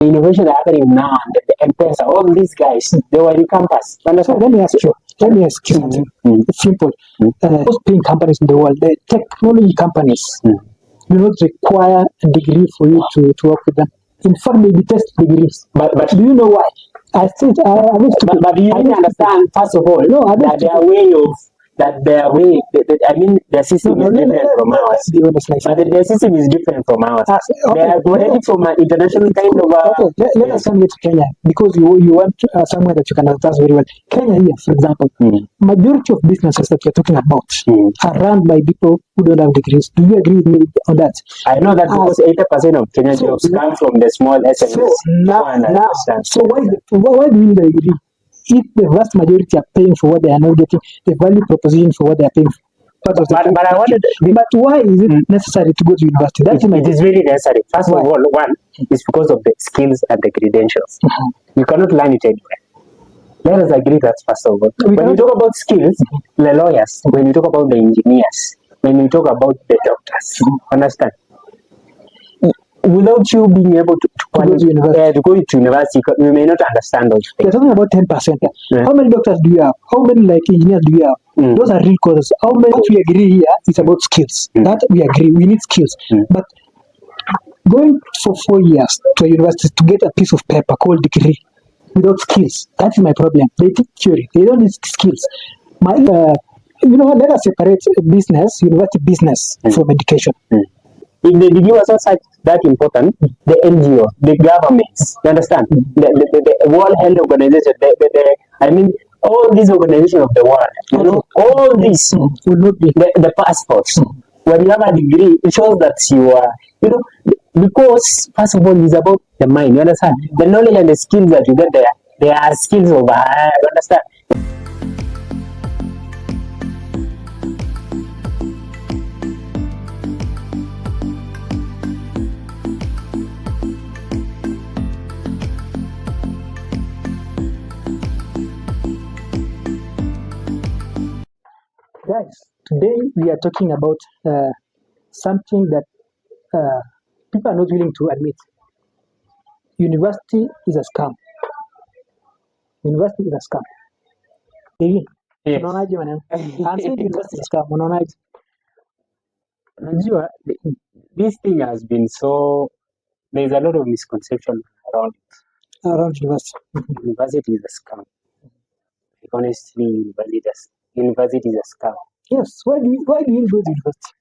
the innovation that happening now, the M-Pesa, all these guys, they were in campus. So let me ask you something. It's simple. Most paying companies in the world, the technology companies, do not require a degree for you to work with them. In fact, maybe test degrees. But Do you know why? but do you really understand, first of all, that their way of I mean, their system is different from ours. But their system is different from ours. They are going from an international kind of. Let us come here to Kenya because you want somewhere that you can understand very well. Kenya here, for example, majority of businesses that you're talking about are run by people who don't have degrees. Do you agree with me on that? I know that because 80% of Kenya jobs come from the small SMEs. So why do we need a degree? If the vast majority are paying for what they are not getting, the value proposition for what they are paying for. But why is it necessary to go to university? It is really necessary. First of all, one is because of the skills and the credentials. You cannot learn it anywhere. Let us agree that first of all. When you talk about skills, the lawyers, when you talk about the engineers, when you talk about the doctors, understand? Without you being able to go to university, you may not understand those things. You're talking about 10%. How many doctors do you have? How many engineers do you have? Those are real courses. How many we agree here is about skills. That we agree. We need skills. But going for 4 years to a university to get a piece of paper called degree without skills, that's my problem. They teach theory. They don't need skills. Let us separate business, university business from education. If the degree was not such that important, the NGO, the governments, you understand? The World Health Organization, all these organizations of the world, all these will not be the passports. When you have a degree, it shows that you are, because first of all, it's about the mind, you understand? The knowledge and the skills that you get there, they are skills of, you understand? Guys, today we are talking about something that people are not willing to admit. University is a scam. University is a scam. Yes. I'm saying university is a scam. Unaonaje? Najua, this thing has been there's a lot of misconception around university. University is a scam. Like, honestly, university is a scam. Yes, why do you go to university?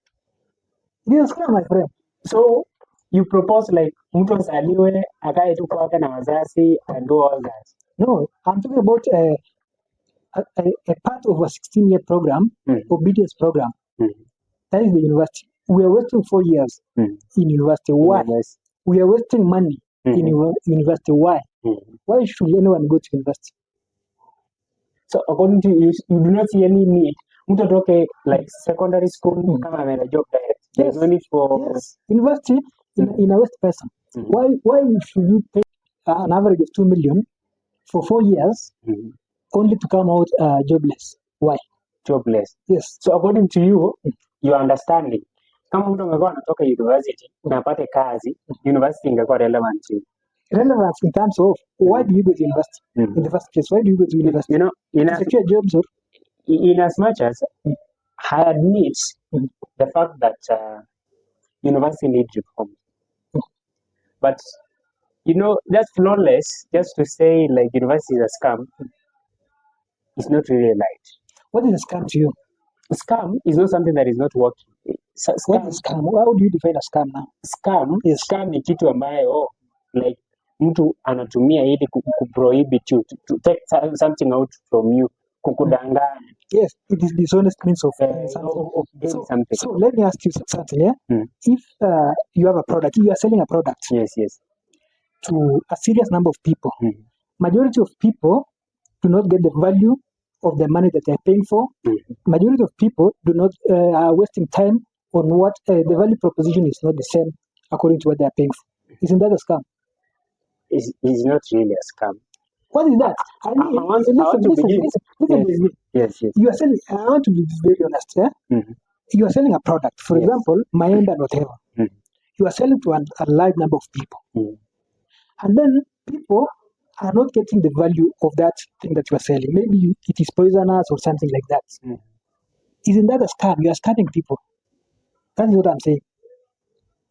It is a scam, my friend. So you propose like mtu asaliwe akae tu kwake na wazazi and do all that. No, I'm talking about a part of a 16-year program, obedience program. That is the university. We are wasting 4 years in university. Why? We are wasting money in university. Why? Why should anyone go to university? So according to you, you do not see any need. Mtu atoke like secondary school kama ameenda job direct. Yes. No need for university in a West person. Why should you pay an average of 2 million for 4 years only to come out jobless? Why? Jobless. Yes. So according to you, your understanding, kama mtu amekuwa anatoka university na apate kazi, university ingekuwa relevant to you. Relevance in terms of why do you go to university in the first place? Why do you go to university? Secure jobs or in as much as I admit the fact that university needs reform. But that's flawless just to say like university is a scam. It's not really right. What is a scam to you? A scam is not something that is not working. What is scam? How do you define a scam now? Scam ni kitu ambayo like mtu anatumia ili kuprohibit you to take something out from you, kukudanganya. Yes, it is dishonest means of something. So let me ask you something. If you have a product, you are selling a product. Yes. To a serious number of people. Majority of people do not get the value of the money that they are paying for. Majority of people do not are wasting time on what the value proposition is not the same according to what they are paying for. Isn't that a scam? It's not really a scam. What is that? I mean, listen. Yes. You are selling. I want to be very honest. You are selling a product. For example, Mayenda and whatever. You are selling to a large number of people. And then people are not getting the value of that thing that you are selling. Maybe it is poisonous or something like that. Isn't that a scam? You are scamming people. That is what I'm saying.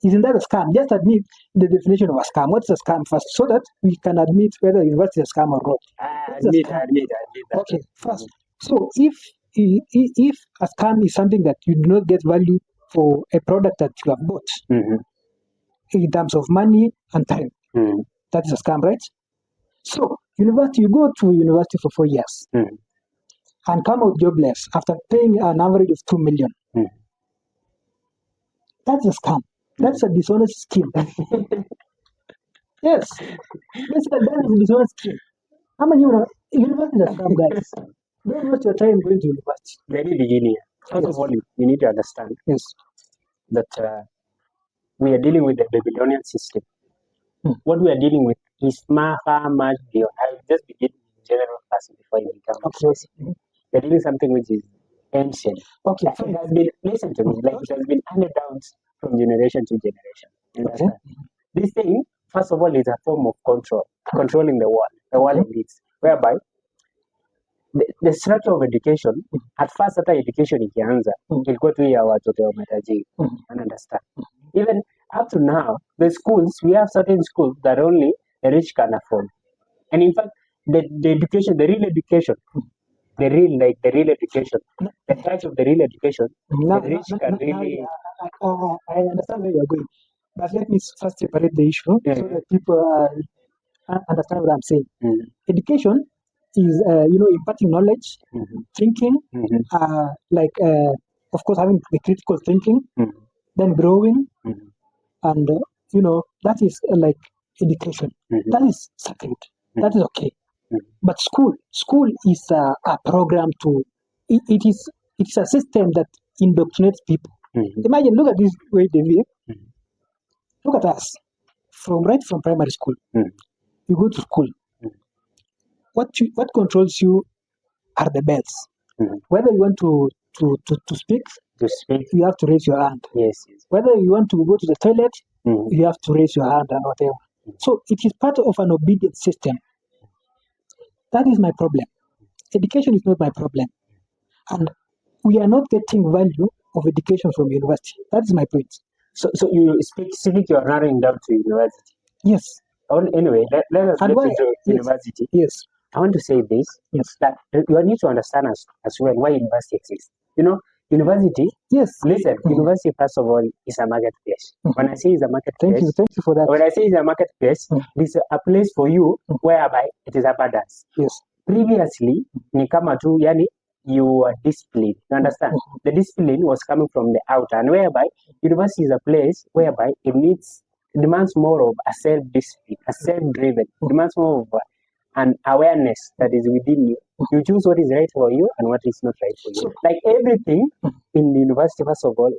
Isn't that a scam? Just admit the definition of a scam. What's a scam first, so that we can admit whether university is a scam or not. What's a scam? Admit that. Okay, first. So if a scam is something that you do not get value for a product that you have bought in terms of money and time, that is a scam, right? So university, you go to university for 4 years and come out jobless after paying an average of 2 million. That's a scam. That's a dishonest scheme. Yes, basically that is a dishonest scheme. How many university is a scam, guys? Don't waste your time going to university. Very beginning. First of all, you need to understand that we are dealing with the Babylonian system. What we are dealing with is much beyond. I will just begin in general first before you become specific. We are dealing with something which is ancient. Okay. It has been, listen to me, like it has been handed down from generation to generation. You understand? This thing, first of all, is a form of control, controlling the world elites, whereby the structure of education, at first hata education ikianza ilikuwa tu ya watoto wa matajiri. Understand? Even up to now, the schools, we have certain schools that only the rich can afford. And in fact, the education, the real education, the real education, the touch of the real education, the rich can really. I understand where you're going, but let me first separate the issue so that people understand what I'm saying. Education is, imparting knowledge, thinking, of course, having the critical thinking, then growing, and that is like education. That is sacred. That is okay. But school is a program to. It is a system that indoctrinates people. Imagine, look at this way they live. Look at us, right from primary school. You go to school. What controls you are the bells. Whether you want to speak, you have to raise your hand. Yes. Whether you want to go to the toilet, you have to raise your hand and whatever. So it is part of an obedient system. That is my problem. Education is not my problem. And we are not getting value of education from university. That is my point. So you specific, you are narrowing down to university. Yes. Anyway, let us get into university. Yes. I want to say this, that you need to understand as well why university exists. University, listen, university, first of all, is a marketplace. When I say it's a marketplace, thank you for that. When I say it's a marketplace, it's a place for you whereby it is abundance. Yes. Previously, ni kama tu, yani, you are disciplined. You understand? The discipline was coming from the outer, and whereby university is a place whereby it demands more of a self-discipline, a self-driven, demands more of an awareness that is within you. You choose what is right for you and what is not right for you. Like everything in the university, first of all,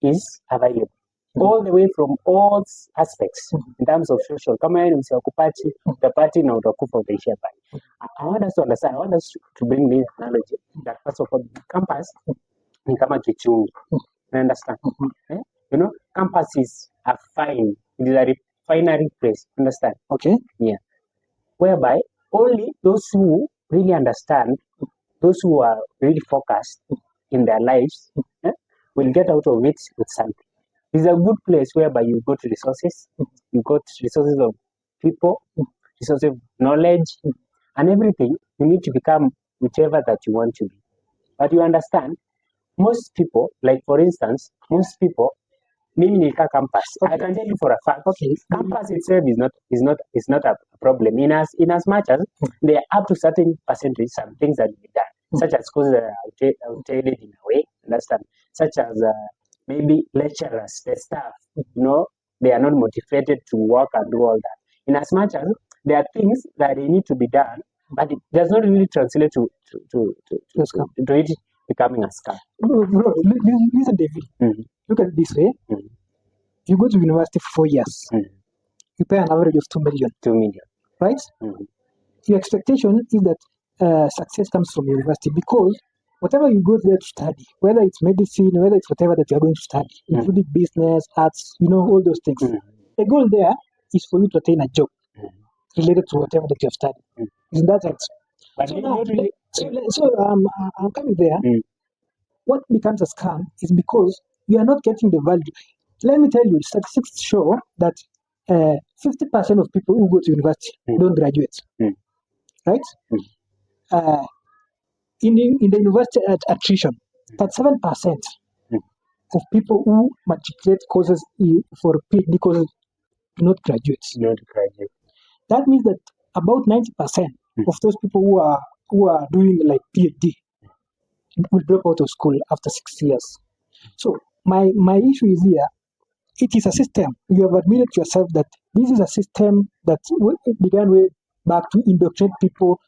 is available. All the way from all aspects in terms of social. Kama wewe ni msiakupati, utapati na utakufa utaishia pale. I want us to understand, I want us to bring this analogy that first of all, campus ni kama kichungi. You understand? Campuses are fine. It is a refinery place. Understand? Okay. Yeah. Whereby only those who really understand, those who are really focused in their lives, will get out of it with something. It's a good place whereby you got resources, you got resources of people, resources of knowledge, and everything. You need to become whichever that you want to be. But you understand, most people, like for instance, mimi nilikaa campus. I can tell you for a fact, campus itself is not a problem. In as much as they are up to certain percentage, some things that be done, such as schools are outdated in a way, understand? Such as maybe lecturers, the staff, they are not motivated to work and do all that. In as much as there are things that they need to be done, but it does not really translate to it becoming a scam. Bro, listen, David. Look at it this way. You go to university for 4 years. You pay an average of 2 million. 2 million. Right? Your expectation is that success comes from university, because whatever you go there to study, whether it's medicine, whether it's whatever that you're going to study, including business, arts, all those things. The goal there is for you to attain a job. related to whatever that you have studied. Isn't that right? But So not now, really. I'm coming there. What becomes a scam is because you are not getting the value. Let me tell you, statistics show that 50% of people who go to university don't graduate, right? Uh, in the university attrition, 37% of people who matriculate courses for PhD courses do not graduate. Not graduate. That means that about 90% of those people who are doing like PhD will drop out of school after 6 years. So my issue is here. It is a system. You have admitted to yourself that this is a system that began way back to indoctrinate people,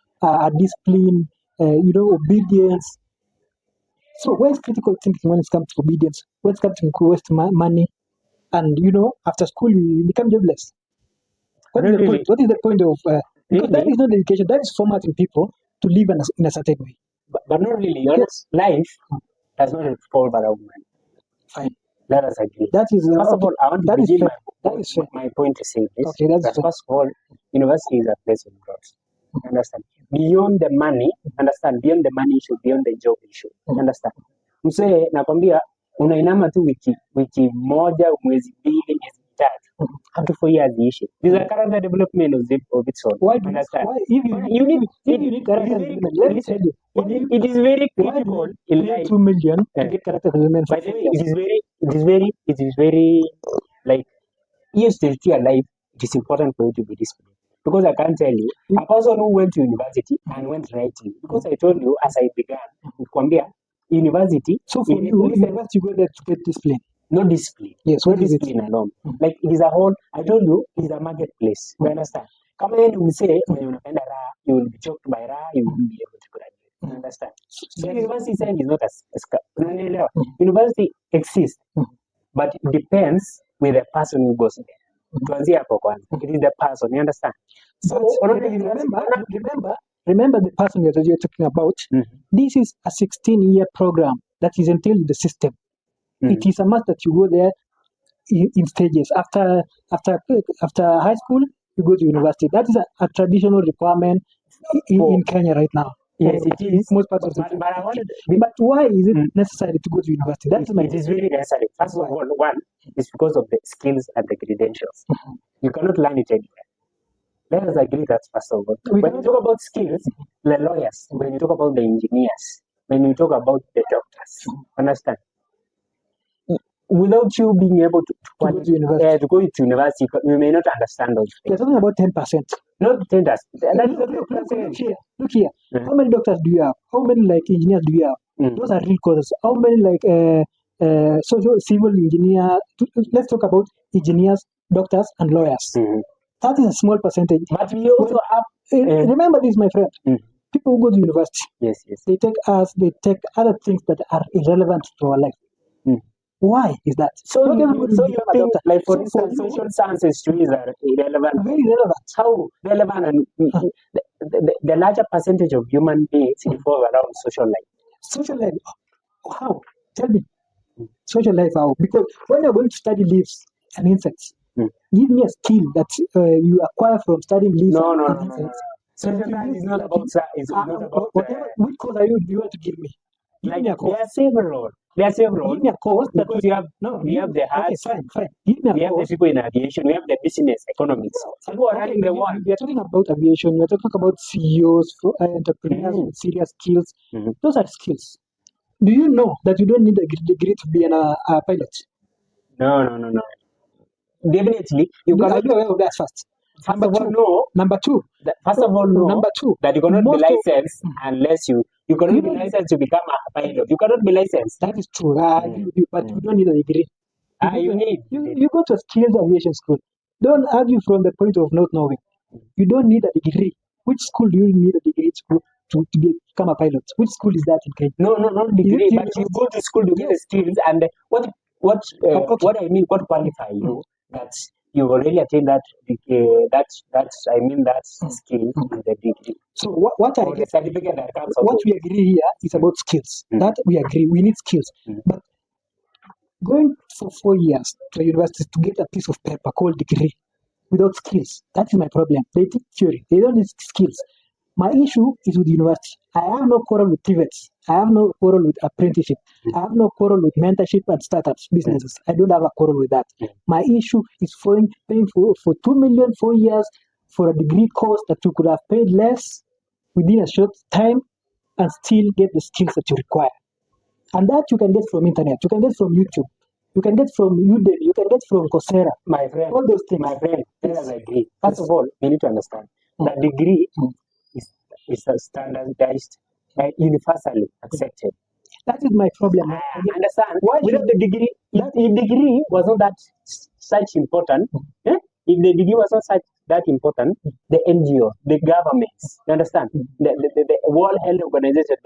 discipline, obedience. So where is critical thinking when it comes to obedience? When it comes to waste money, and after school you become jobless. What is the Really? point? What is the point of? Because that Really? is not education. That is formatting people to live in a certain way. But not really. Yes, Life does not revolve around money. fine. Let us agree. That is First of okay. all, I want to That is begin fair. That is fair. my point to say this. Okay, that's That fair. first of all, university is a place of growth. Understand? Beyond the money, understand? Beyond the money issue, beyond the job issue. Understand? Msee, nakwambia unainama tu wiki moja, mwezi mbili, miezi mitatu. Up to 4 years ishi. These are character development of its own. Why do Understand? why if you need character development, let me tell you. It is very Why do critical you in pay life. 2 million to get character development for By the 4 way, years? it is very like yes, to your life, it is important for you to be disciplined. Because I can tell you, a person who went to university and went writing, because I told you as I began, Kwambia, university, So for you, university go there to get discipline. no discipline. Yes, No what is it? discipline alone. Like it is a whole, I told you, it is a marketplace. You understand? Kama yeye will say, when you unapenda raha, you will be choked by raha, you will be able to graduate. You understand? So university side is not unanielewa. University exists, but it depends with the person who goes there. Tuanzie hapo kwanza. It is the person, you understand? So remember the person that you're talking about. This is a 16-year program that is entailed in the system. It is a must that you go there in stages. After high school, you go to university. That is a traditional requirement in Kenya right now. Yes, it is. Most parts of the country. But why is it necessary to go to university? That is my It is really necessary. First of all, one is because of the skills and the credentials. You cannot learn it anywhere. Let us agree that's first of all. When you talk about skills, the lawyers, when you talk about the engineers, when you talk about the doctors, understand? Without you being able to go to university, you may not understand those You're things. talking about 10%. Not 10%. Look here. How many doctors do you have? How many engineers do you have? Those are real courses. How many social civil engineer? Let's talk about engineers, doctors, and lawyers. That is a small percentage. But we also have. Remember this, my friend. People who go to university. Yes. They take other things that are irrelevant to our life. Why is that? So you think, like for instance, social sciences trees are irrelevant. Very relevant. How relevant? And the larger percentage of human beings revolve around social life. Social life. How? Tell me. Social life how? Because when you're going to study leaves and insects, give me a skill that you acquire from studying leaves and insects. Social science is not about whatever. Which course do you want to give me? Give me a course. There are several. Give me a course because we have the arts. Okay, fine. Give me a course. We have the people in aviation. We have the business economics. People are running the world. We are talking about aviation. We are talking about CEOs, entrepreneurs with serious skills. Those are skills. Do you know that you don't need a degree to be a pilot? No. Definitely, you cannot. Are you aware of that first? Number two. First of all, no. Number two. That you cannot be licensed unless you cannot be licensed to become a pilot. You cannot be licensed. That is true. I agree with you, but you don't need a degree. You go to a skills aviation school. Don't argue from the point of not knowing. You don't need a degree. Which school do you need a degree to become a pilot? Which school is that in Kenya? No, not degree, but you go to school to get the skills and what I mean, what qualify you that you already attained that skill and the degree. So what I get certificate that comes what we agree here is about skills. That we agree, we need skills. But going for 4 years to a university to get a piece of paper called degree without skills. That is my problem. They teach theory. They don't need skills. My issue is with university. I have no quarrel with TVETs. I have no quarrel with apprenticeship. I have no quarrel with mentorship and startups, businesses. I don't have a quarrel with that. My issue is paying for 2 million 4 years for a degree course that you could have paid less within a short time and still get the skills that you require. And that you can get from internet, you can get from YouTube, you can get from Udemy, you can get from Coursera. My friend, all those things. My friend, let us agree. First of all, we need to understand that degree is standardized, universally accepted. That is my problem. I understand. Why without the degree, if degree was not that such important, if the degree was not that important, the NGO, the governments, you understand? The World Health Organization,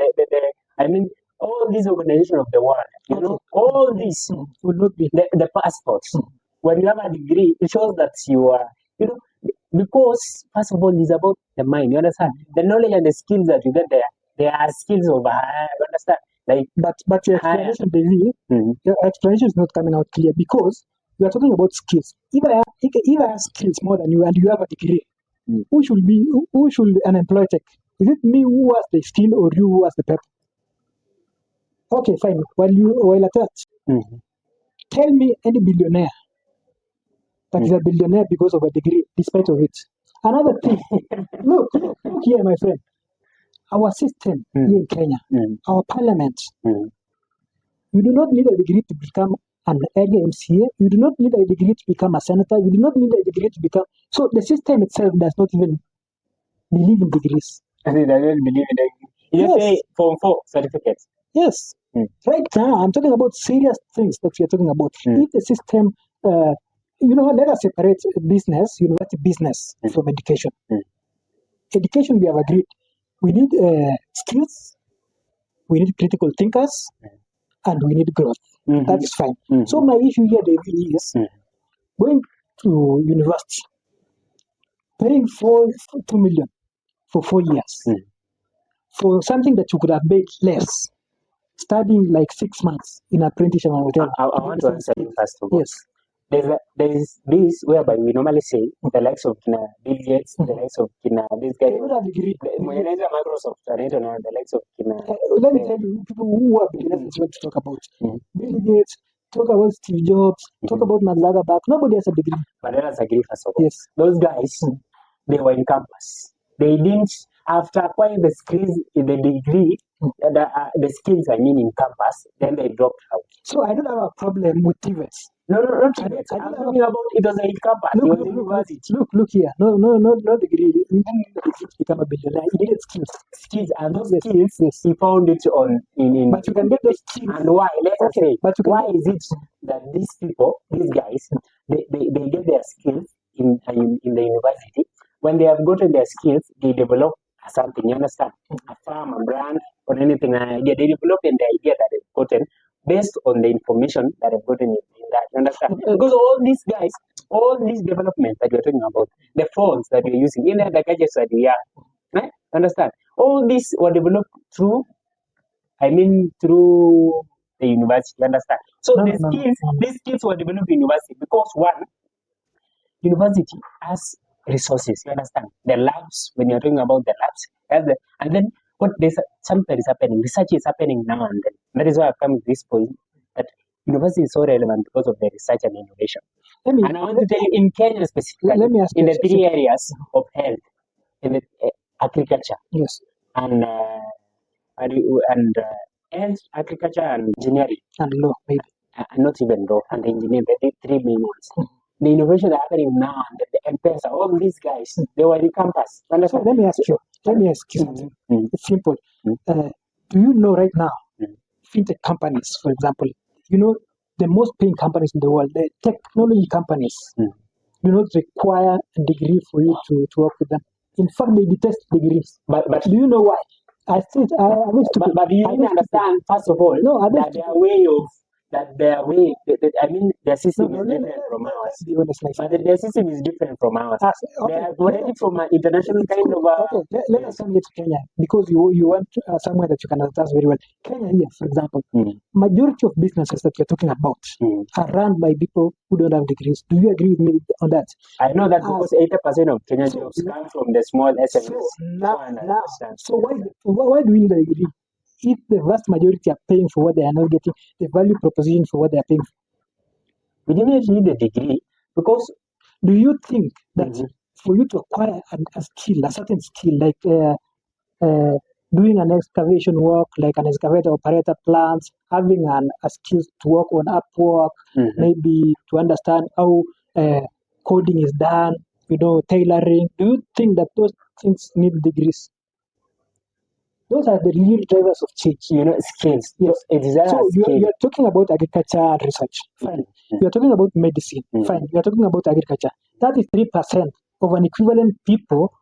I mean, all these organizations of the world, you know, all these will not be the passports. When you have a degree, it shows that you are, you know, because first of all, it's about the mind. You understand? The knowledge and the skills that you get there, they are skills of you understand? Like, but your explanation, your explanation is not coming out clear because you are talking about skills. If I have skills more than you and you have a degree, who should an employer take? Is it me who has the skill or you who has the paper? Okay, fine. While at that, tell me any billionaire that is a billionaire because of a degree, despite of it. Another thing, look here, my friend. Our system here in Kenya, our parliament, you do not need a degree to become an area MCA. You do not need a degree to become a senator. You do not need a degree to become. So the system itself does not even believe in degrees. I mean, I don't believe in it. You just say Form 4 certificates. Yes. Right now, I'm talking about serious things that we are talking about. If the system, let us separate business, university business from education. Education, we have agreed. We need skills, we need critical thinkers, and we need growth. That is fine. So my issue here, David, is going to university, paying 2 million for 4 years for something that you could have made less, studying like 6 months in apprenticeship and whatever. I want to answer you first of all. Yes. There is this whereby we normally say the likes of Bill Gates, the likes of this guy. They don't have degree. Microsoft, the likes of let me tell you, people who are billionaires want to talk about Bill Gates, talk about Steve Jobs, talk about Mark Zuckerberg. Nobody has a degree. But let us agree first of all. Yes. Those guys, they were in campus. They didn't, after acquiring the skills in the degree, the skills in campus, then they dropped out. So I don't have a problem with TVETs. No, not TVETs. I'm talking about it was in campus. Look here. No degree. You didn't need a degree to become a billionaire. You needed skills. Skills, and those skills, he found it in. But you can get those skills. And why? Let us say, why is it that these people, these guys, they get their skills in the university? When they have gotten their skills, they develop something, you understand? A farm, a brand, or anything, an idea. They develop the idea that they've gotten based on the information that they've gotten in that, you understand? Because all these guys, all these developments that you're talking about, the phones that you're using, the gadgets that we are, right? Understand? All these were developed through the university, you understand? So these skills were developed in university because one, university has resources, you understand? The labs, when you're talking about the labs, and then something is happening, research is happening now and then. That is why I've come to this point that university is so relevant because of the research and innovation. And I want to tell you, in Kenya specifically, in the 3 areas of health, in the agriculture, yes, and health, agriculture, and engineering, and law, maybe, not even law, and engineering, the 3 main ones. The innovation that are happening now, and the M-Pesa, all these guys, they were in campus. So let me ask you something. It's simple. Do you know right now, fintech companies, for example, the most paying companies in the world, the technology companies, do not require a degree for you to work with them. In fact, they detest degrees. But do you know why? But do you understand, first of all, that their way of that their way, I mean, their system No, is different from ours. let's be honest, my But friend. their system is different from ours. They Okay, are already from an international it's kind cool. of. Okay, let us come here to Kenya because you want somewhere that you can understand very well. Kenya here, for example, majority of businesses that you're talking about are run by people who don't have degrees. Do you agree with me on that? I know that because 80% of Kenyan So, jobs come from the small SMEs. So So I understand. so why do we need a degree? If the vast majority are paying for what they are not getting, the value proposition for what they are paying for. We didn't need a degree because Do you think that for you to acquire a skill, a certain skill, like uh, doing an excavation work, like an excavator operator plants, having a skill to work on Upwork, maybe to understand how coding is done, tailoring, do you think that those things need degrees? Those are the real drivers of change. skills. Yes. It is a So skill. you're talking about agriculture and research. Fine. You're talking about medicine. Fine. You're talking about agriculture. That is 3% of an equivalent people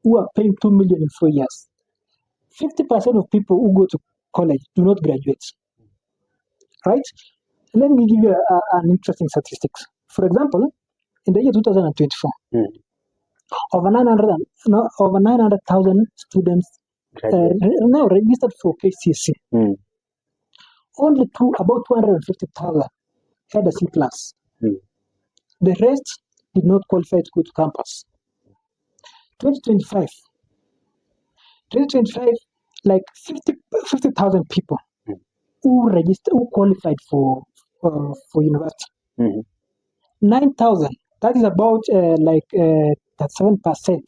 who are paying 2 million in 4 years. 50% of people who go to college do not graduate. Right? Let me give you an interesting statistics. For example, in the year 2024, over 900,000 students now registered for KCSE. Only about 250,000 had a C plus. The rest did not qualify to go to campus. 2025, 2025, like 50,000 people who qualified for university. 9,000, that is about that 7%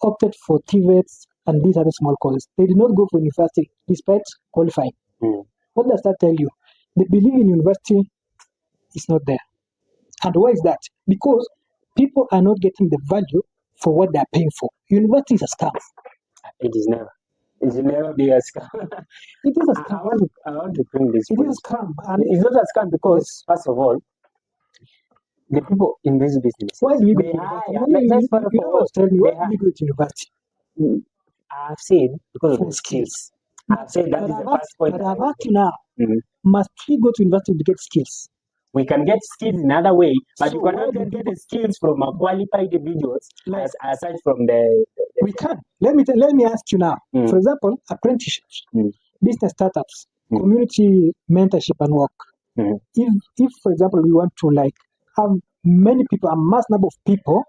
opted for TVETs and these other small courses. They did not go for university despite qualifying. What does that tell you? The belief in university is not there. And why is that? Because people are not getting the value for what they are paying for. University is a scam. It is never. It will never be a scam. It is a scam. I want to bring this It point. is a scam. And It's not a scam because, first of all, the people in this business. Why do we go they to university? hire, let's You don't want to tell me why do we go to university? I've said because of For the skills. skills. I've said that is the first point. But that I've I asked you now, Mhm. must we go to university to get skills? We can get skills in another way, but So you why cannot do get the skills from a qualified individuals Like- aside from the We can. Let me ask you now. For example, apprenticeships, business startups, community mentorship and work. If for example we want to have many people, a mass number of people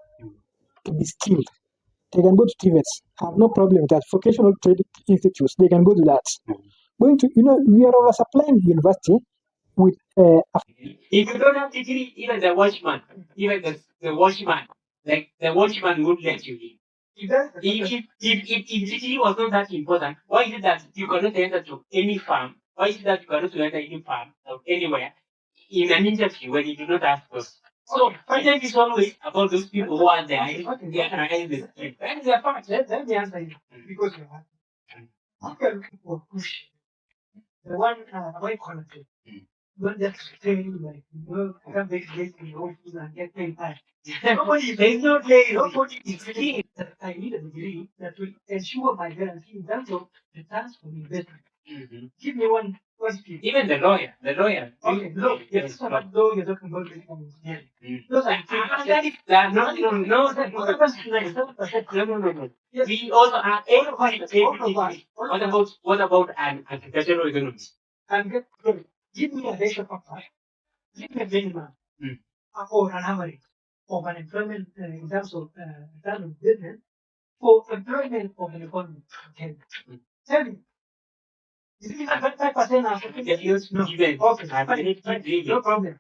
to be skilled, they can go to TVETs. I have no problem with that. Vocational trade institutes, they can go to that. Going to, we are oversupplying the university with If you don't have degree, even the watchman, even the watchman, like the watchman would let you in. If degree was not that important, why is it that you cannot enter to any farm? Why is it that you cannot enter any farm or anywhere in an interview when you do not ask those? So content is always about those people who are there. They are trying the skill. That is the fact. Let me answer you. Because you are looking for push. The one white collar job. Not just saying have this in your office and get paid back. Nobody is not lazy. Nobody is clear that I need a degree that will ensure my guarantee in terms of returns from investment. Give me one skill. Even the lawyer. Okay, look, yes, but though you're talking about the engineering. Those are no. Yes. We also have everything. What about an agricultural economist? And give me a ratio of five. Give me a minimum or an average of unemployment in terms of business for employment of an economy. Okay. Tell me. Is it 5% Yes, no. Okay, no problem.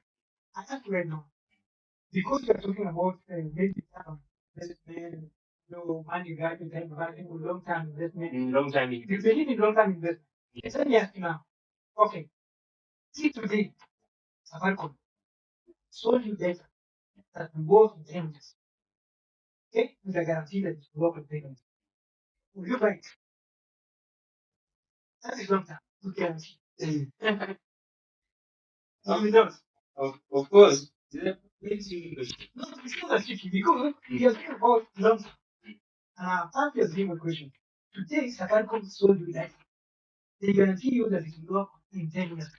I ask you right now, because you are talking about maybe investment, no money value, time value, long term investment. Long time investment. You believe in long term investment. Yes. Let me ask you now. Okay. See today, Safaricom sold you data that will work in 10 years. Okay? With a guarantee that it will work in 10 years. Will you buy it? That is long term. With guarantee. No, we don't. Of course. No, it's not a tricky because we are talking about long term. And I've asked you a simple question. Today, Safaricom sold you data. They guarantee you that it will work in 10 years.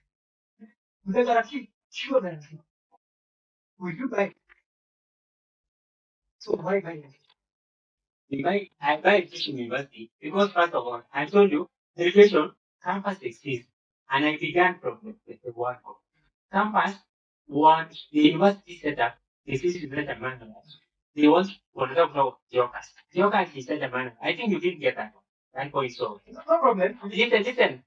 Because actually, sure that will you buy? So why buy it? I buy education university because first of all, I told you education campus exists, and I began from the word campus. Want the university setup exists in such a manner. They want for example Geocast. Geocast is such a manner. I think you didn't get that one. That point so no problem. Listen.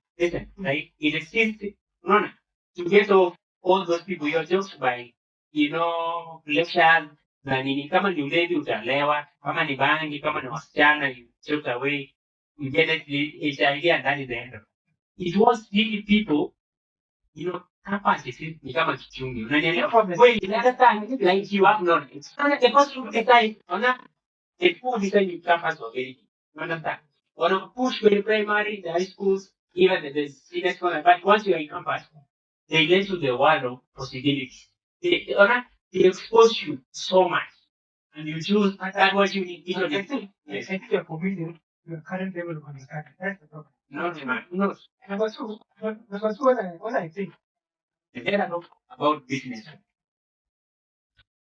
Like it exists. No, no. To get all those people, you're just by lectures na nini, kama ni ulevi utalewa, kama ni bangi, kama ni wasichana, you took away, you get it, it's the idea, and that is the end of it. It was really people, campus is ni kama kichungi. Unanielewa? Kweli, understand, like you have knowledge. The first look at time, the pool design in campus was very big. You understand? When you push when primary, the high schools, even the senior school, but once you are in campus, they let you the world of possibilities. They expose you so much. And you choose that what you need. I think you're familiar with your current level of understanding. That's the problem. No, man. No. Number two, what I think, the data know about business.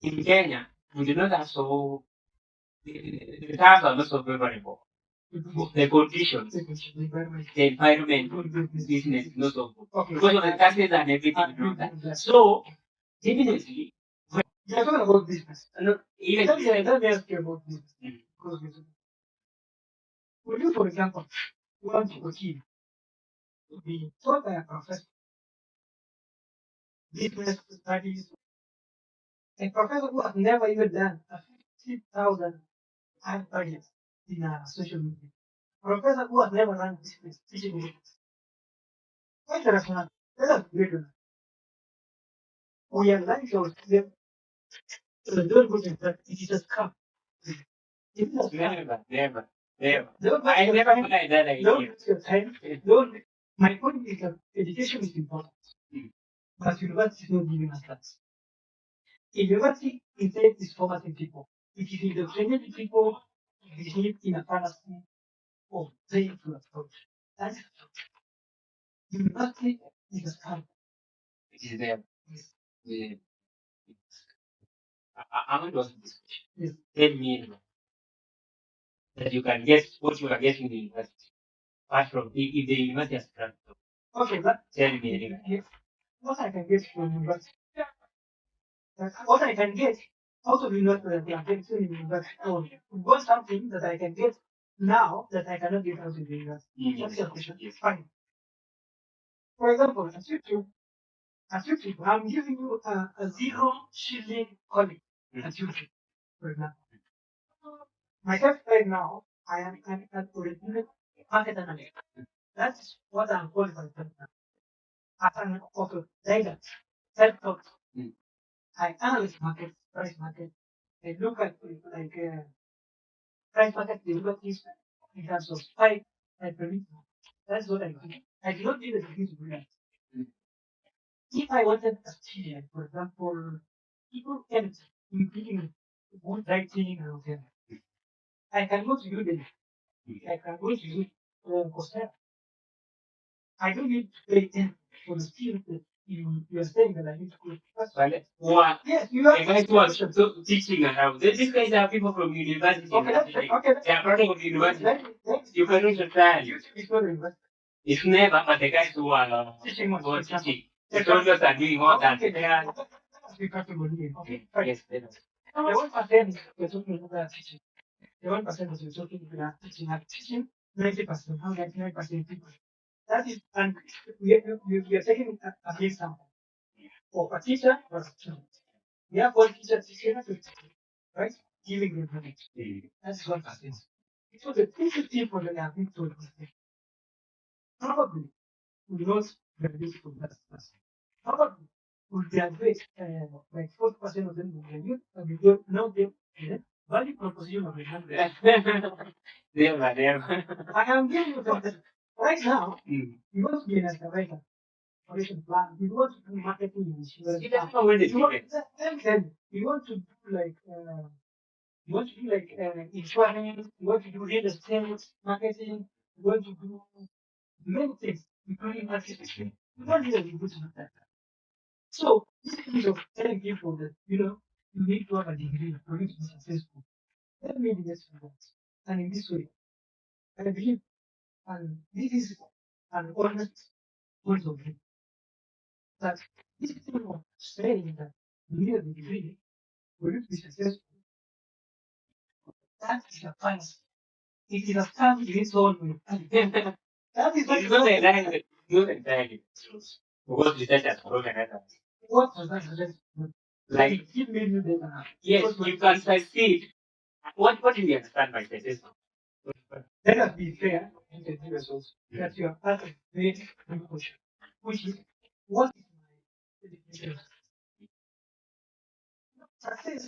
In Kenya, we do not have so, the terms are not so favorable. The conditions, the environment, business, not so good. Because of the taxes and everything, that. So, definitely, you're talking about business. No, even let me ask you about business. Because when you, for example, want to achieve be taught by a professor, business studies, a professor who has never even done a 50,000 ad budget in a social media. Professor who has never run business, teaching business. What's the rationale? Let us break it. We are lying to them. Don't go to that. It is a scam. It is a scam. Never. I never had that idea. Don't waste your time. Don't. My point is that education is important, but university is not giving us that. University instead is formatting people. It is indoctrinating people behave in a fallacy of paying to approach. That's university is a scam. It is there. Yes. The, I'm going to ask this question. Yes. Tell me that you can get what you are getting in the university. Apart from if the university has granted. Okay, but tell me anyway. Yes. What I can get from university. What I can get out of university that I can get in university. What something that I can get now that I cannot get out of university. That's your question. Yes. Fine. For example, at YouTube, I'm giving you a 0 shilling colleague at YouTube, for example. Myself right now, I am an original market analyst. That's what I'm qualified for. As an autodidact, self-taught, I analyze market, price market. I look at price market derivatives in terms of spike and predict. That's what I do. I do not need a degree to do that. If I wanted a student, for example, people can including good writing and whatever, I can go to Udemy. I can go to Coursera. I don't need to pay them for the skill that you are saying that I need to go. That's valid. What? Yes, you are. The guys who are teaching around. These guys are people from university. Okay, okay. They are product of university. You can reach a trial. It's not university. It's never, but the guys who are teaching, the soldiers are doing all that. Okay, they are. Okay, yes, they know. The 1% we're talking about teaching. The 1% that we're talking about teaching 90%, how 99% people. That is, and we are taking a case sample for a teacher or a student. We have one teacher teaching, right? Giving them knowledge. That's 1%. So the 2 people that are being told probably will not graduate from that class. Probably will graduate, like 40% of them will graduate, and we don't know them. Value proposition of the hundred. I am giving you that right now. You want to be an accelerator. Operation plan. You want to do marketing insurance. You want to do like insurance. You want to do real estate marketing. You want to do many things, including marketing. You don't need a degree to do that. So this is of telling people that you need to have a degree for you to be successful. Let me be this for that. And in this way, I believe, and this is an honest point of view, that these people are saying that you need a degree for you to be successful. That is a fallacy. It is a scam against all men. That is what not exactly. Not exactly. Because research has proven that. What does that suggest? Like, give me new data. Yes, you can succeed. What do you understand by success? Let us be fair in the results that you are part of the question, which is what is my definition of success?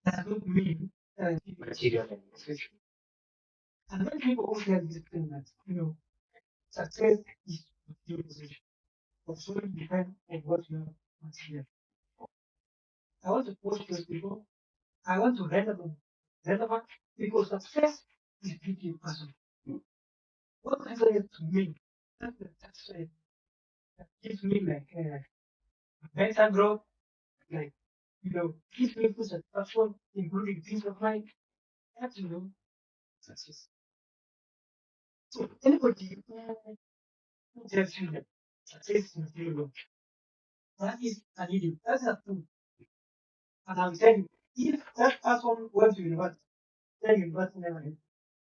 Does not mean material success. And when people always have this thing that success is material possession, but so it depends on what you have material. I want to push those people. I want to relevant because success is deeply personal. What success to me? That's the success that gives me like mental growth, like gives me full satisfaction, including peace of mind. That's success. So anybody who tells you that success is material, that is an idiot. That's a fool. And I'm telling you, if that person went to university, then university never hit,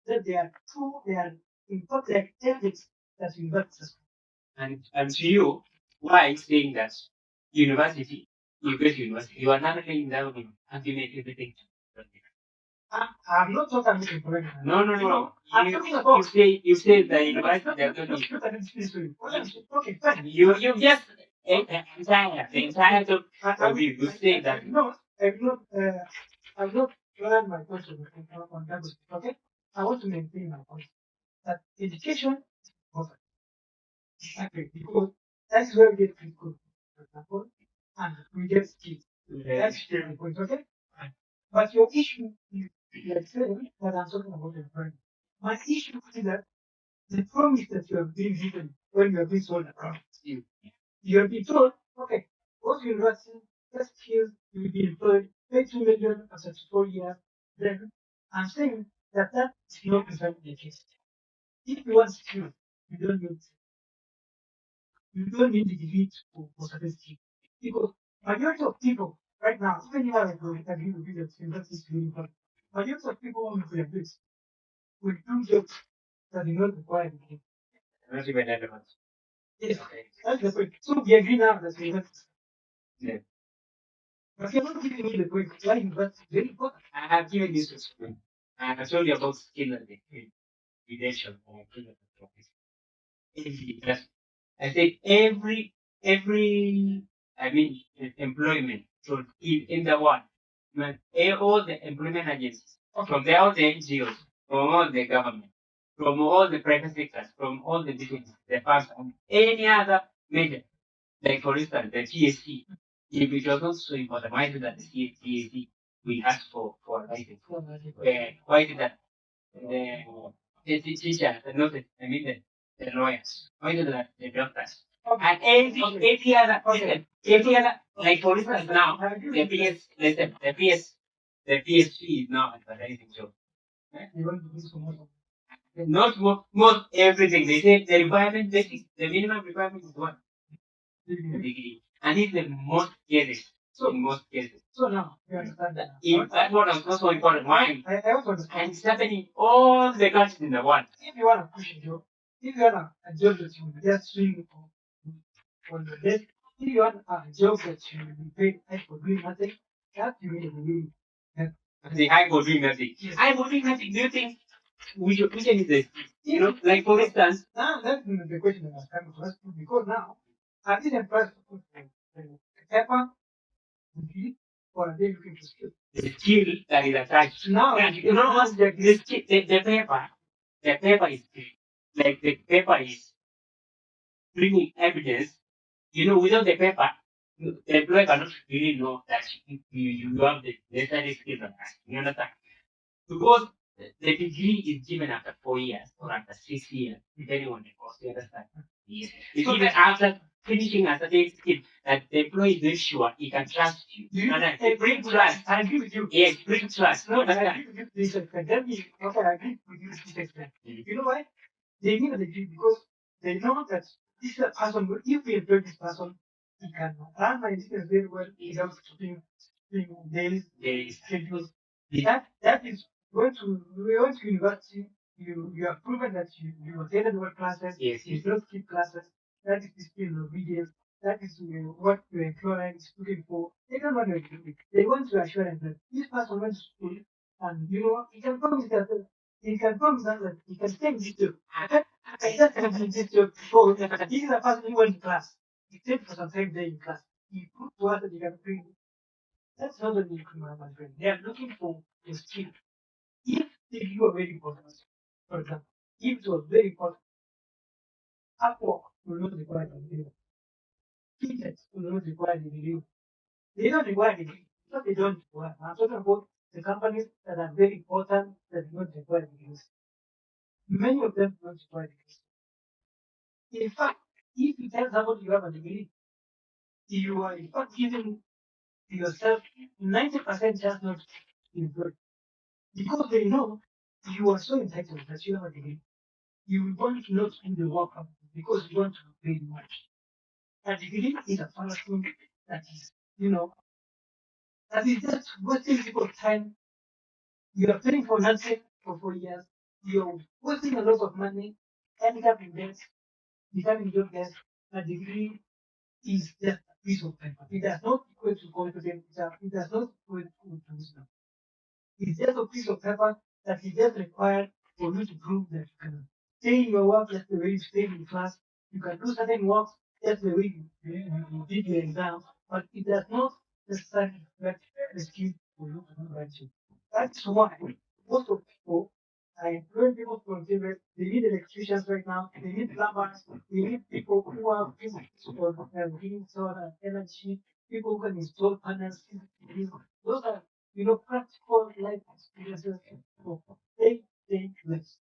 then they are true, they are in fact like ethics that university is. And to you, why is saying that university, you go to university, you are not laying down and you make everything. I'm not talking about employment. No, no, no. I'm talking about you say the university they're going to okay, fine. You just the entire talk of you say that no, I've not learned my point on that. Okay, I want to maintain my point that education is important. Exactly, because that's where we get critical, for example, and we get skills. That's the point, okay? But your issue is like saying that I'm talking about your friend. My issue is that the promise that you are being given when you are being sold around you. You are being told, okay, go to university, test skills, you will be employed, pay 2 million after 4 years. Then I'm saying that that is not exactly the case. If you want skills, you don't need you don't need the degree for statistics. Because majority of people right now, even if I agree with you that university is really important, majority of people want to graduate with two jobs that do not require a degree. Not even relevant. Yes, that's the point. So we agree now that university. Yeah. But you're not giving me the point why university is very important. I have given this to school. I have told you about skill and evidential or clinical topics. I said every I mean employment so in the world, all the employment agencies, from all the NGOs, from all the government, from all the private sectors, from all the businesses, the firms, and any other major, like for instance the TSC, if it was not so important, why did that the TSC we asked for a license? Why did that the teachers, the nurses, the lawyers, why did that the doctors? And every other, like for instance now, the PS, the PSP is now advertising job. Not most everything. They say the requirement, the minimum requirement is one degree, and it's the most cases. So in most cases. So now you understand that. That's what I'm also important. Why? I also understand. And it's happening in all the countries in the world. If you want to push a job, if you want a job that you just swing on the desk, if you want a job that you will be paid high for doing nothing, that you need a degree. The high for doing nothing. Yes. High for doing nothing. Do you think we can use this? Like for instance. Now that's the question that I was trying to ask you because now I didn't press paper for a day looking for skill. The skill that is attached. Now once the paper is like the paper is bringing evidence. Without the paper, the employer cannot really know that you have the necessary skills. You understand? Because the degree is given after 4 years or after 6 years, depending on the course. You understand? Yes. It's even after finishing a certain skill that the employee is very sure he can trust you. And I bring trust. I agree with you. Yes, bring trust. No, I agree with you. This extent. Tell me, okay, I agree with you to this extent. You know why? They need a degree because they know that this is a person, if we employ this person, he can run my business very well without keeping daily schedules. That is going to university. You have proven that you attended work classes. Yes. You don't skip classes. That is discipline obedience. That is what your employer is looking for. They don't want to do it. They want to assure them that this person went to school and you know he can promise that he can take this job. I just take this job before. This is a person who went to class. He stayed for some time there in class. He proved to us that he can bring. That's not what they look for, my friend. They are looking for a skill. If you are very important, for example, if it was very important, Upwork will not require a degree. Fintech will not require a degree. They don't require a degree. But they don't require. I'm talking about the companies that are very important that do not require degrees. Many of them don't require degrees. In fact, if you tell somebody you have a degree, you are in fact giving yourself 90% chance not to be employed. Because they know you are so entitled that you have a degree. You want to not do the work because you want to pay much. A degree is a fallacy that is, that is just wasting people's time. You are paying for nothing for 4 years. You're wasting a lot of money, ending up in debt, becoming jobless. A degree is just a piece of paper. It does not equal to confidence. It does not equal to wisdom. It's just a piece of paper that is just required for you to prove that you can stay in your work just the way you stay in class. You can do certain work just the way you did your exam, but it does not necessarily reflect the skill for you to do that job. That's why most of people are employing people from Tibet. They need electricians right now. They need plumbers. They need people who are physics for wind, solar, energy. People who can install panels. Those are practical life experiences of take less.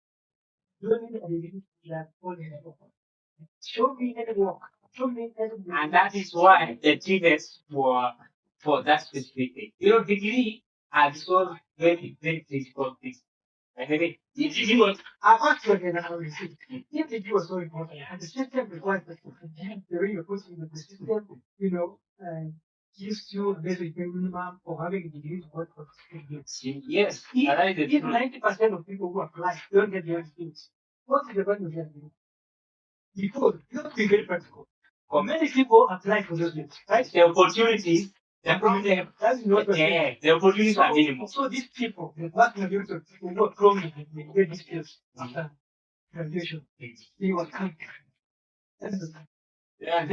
Learning a degree that only show me any work. Show me any. And that is why the tickets for that specific thing. Degree are so very, very critical things. And maybe if degree was actually an analysis, if degree was so important, and the system requires that the way you're putting it, the system, gives you a basic minimum for having a degree to work for skills. Yes, if 90% of people who apply don't get their skills, what's the value of their degree? Because you have to be very practical. For many people apply for those jobs, right? The opportunities, that's not what the opportunities are minimal. So these people, the vast majority of people who are promised they get these skills after graduation, they will come. Yeah,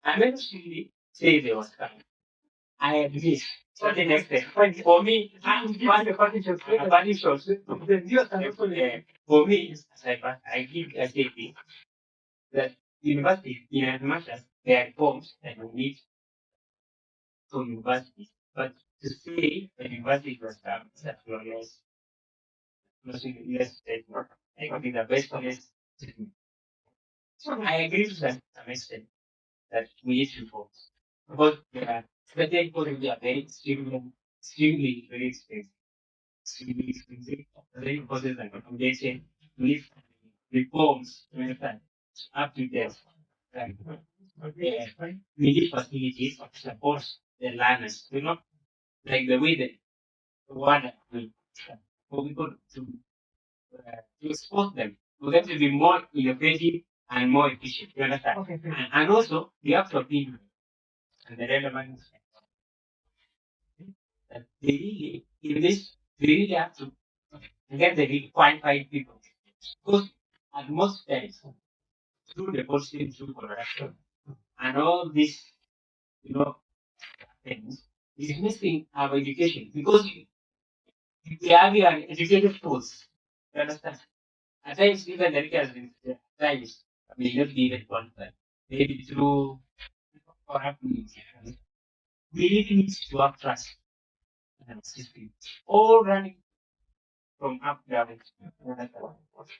I'm not really say they was coming. I admit. So the next thing, for me, I'm a party shop. The viewers are also for me, I give a statement that universities, in as much as there are reforms that we need to universities, but to say that universities was that we are less statement, I think the best place to do. So I agree to some extent that we need reforms. Because especially because they are very extremely very expensive. Extremely expensive. Very important like accommodation, live reforms, to understand, up to death. Right. We need facilities to support the learners, like the way that one we for people to expose them, for them to be more innovative and more efficient. You understand? Okay, and also, we have to appeal and the relevant that they really, in this, they really have to get the really qualified people. Because at most times, through the policy, through corruption, and all these, you know, things, is missing our education. Because we have an educated force. You understand? At times, even the leaders in the times may not be even qualified. Maybe through corrupt means. We really need to have trust in our system. All running from up down.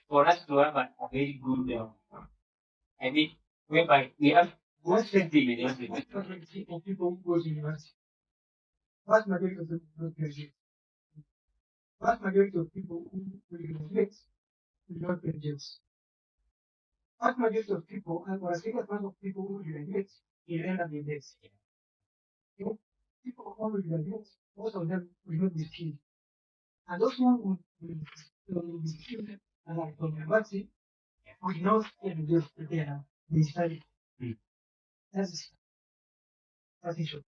For us to have a very good, I mean, whereby we have most sensitive in everything. People who go to university, vast majority of them don't graduate. Vast majority of people who will graduate will not graduate. Vast majority of people, and for a second part of people who will graduate, will end up in debt. You know, people who will graduate, most of them will not be skilled. And those who will be skilled and like from university will not get the jobs that they study. That's the issue.